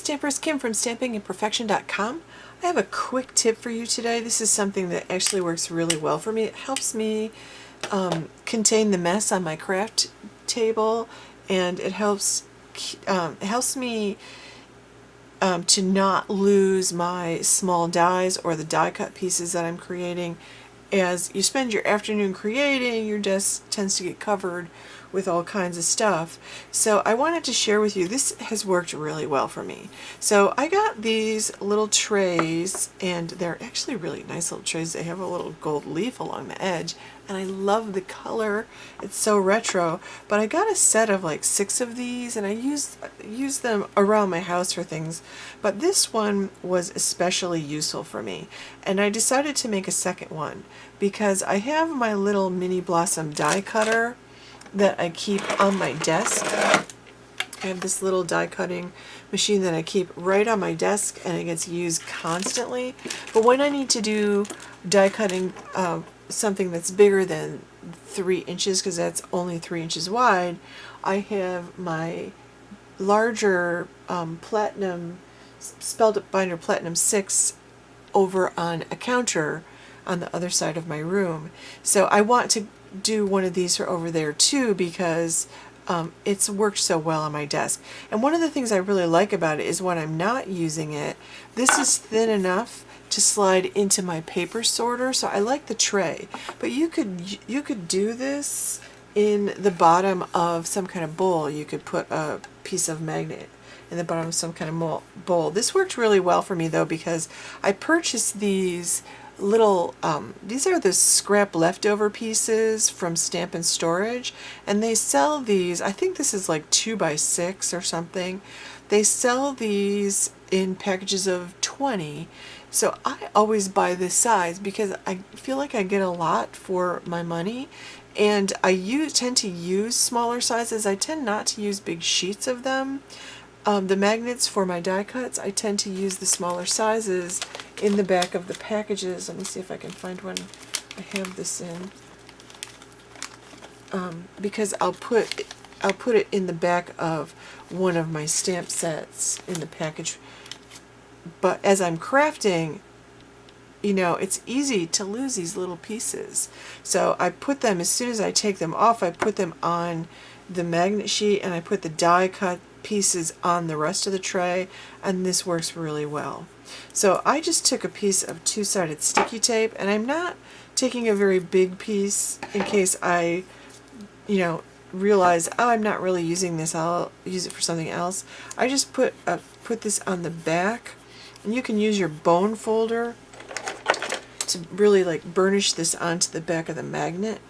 Stampers, Kim from stampingimperfection.com. I have a quick tip for you today. This is something that actually works really well for me. It helps me contain the mess on my craft table, and it helps me to not lose my small dies or the die cut pieces that I'm creating. As you spend your afternoon creating, your desk tends to get covered with all kinds of stuff. So I wanted to share with you, this has worked really well for me. So I got these little trays, and they're actually really nice little trays. They have a little gold leaf along the edge, and I love the color. It's so retro. But I got a set of like 6 of these, and I use them around my house for things. But this one was especially useful for me, and I decided to make a second one because I have my little mini blossom die cutter that I keep on my desk. I have this little die cutting machine that I keep right on my desk, and it gets used constantly. But when I need to do die cutting something that's bigger than 3 inches, because that's only 3 inches wide, I have my larger platinum Spelled Binder Platinum 6 over on a counter on the other side of my room. So I want to do one of these for over there too, because it's worked so well on my desk. And one of the things I really like about it is when I'm not using it, this is thin enough to slide into my paper sorter. So I like the tray, but you could do this in the bottom of some kind of bowl. You could put a piece of magnet in the bottom of some kind of bowl. This worked really well for me though, because I purchased these little, these are the scrap leftover pieces from Stamp and Storage, and they sell these, I think this is like 2x6 or something. They sell these in packages of 20, so I always buy this size because I feel like I get a lot for my money, and I tend to use smaller sizes. I tend not to use big sheets of them. The magnets for my die cuts, I tend to use the smaller sizes in the back of the packages. Let me see if I can find one I have this in. Because I'll put it in the back of one of my stamp sets in the package. But as I'm crafting, you know, it's easy to lose these little pieces. So I put them, as soon as I take them off, I put them on the magnet sheet, and I put the die cut pieces on the rest of the tray, and this works really well. So I just took a piece of 2-sided sticky tape, and I'm not taking a very big piece in case I, you know, realize, oh, I'm not really using this, I'll use it for something else. I just put this on the back, and you can use your bone folder to really like burnish this onto the back of the magnet,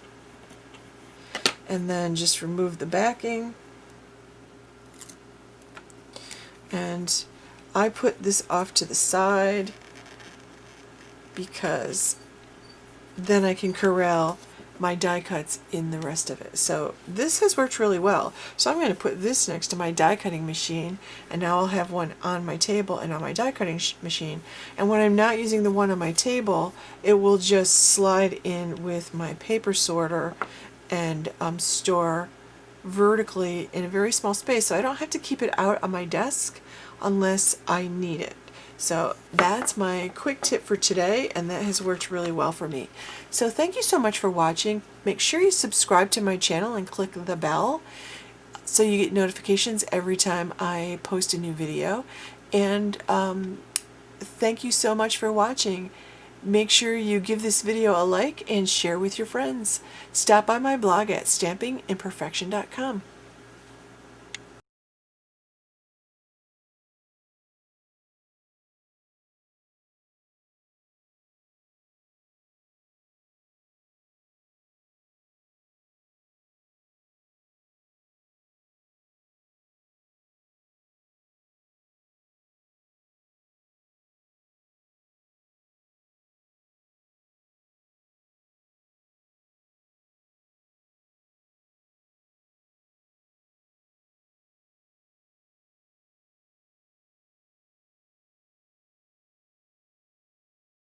and then just remove the backing. And I put this off to the side because then I can corral my die cuts in the rest of it. So this has worked really well. So I'm going to put this next to my die cutting machine, and now I'll have one on my table and on my die cutting machine. And when I'm not using the one on my table, it will just slide in with my paper sorter and store vertically in a very small space, so I don't have to keep it out on my desk unless I need it. So that's my quick tip for today, and that has worked really well for me. So thank you so much for watching. Make sure you subscribe to my channel and click the bell so you get notifications every time I post a new video. And thank you so much for watching. Make sure you give this video a like and share with your friends. Stop by my blog at stampingimperfection.com.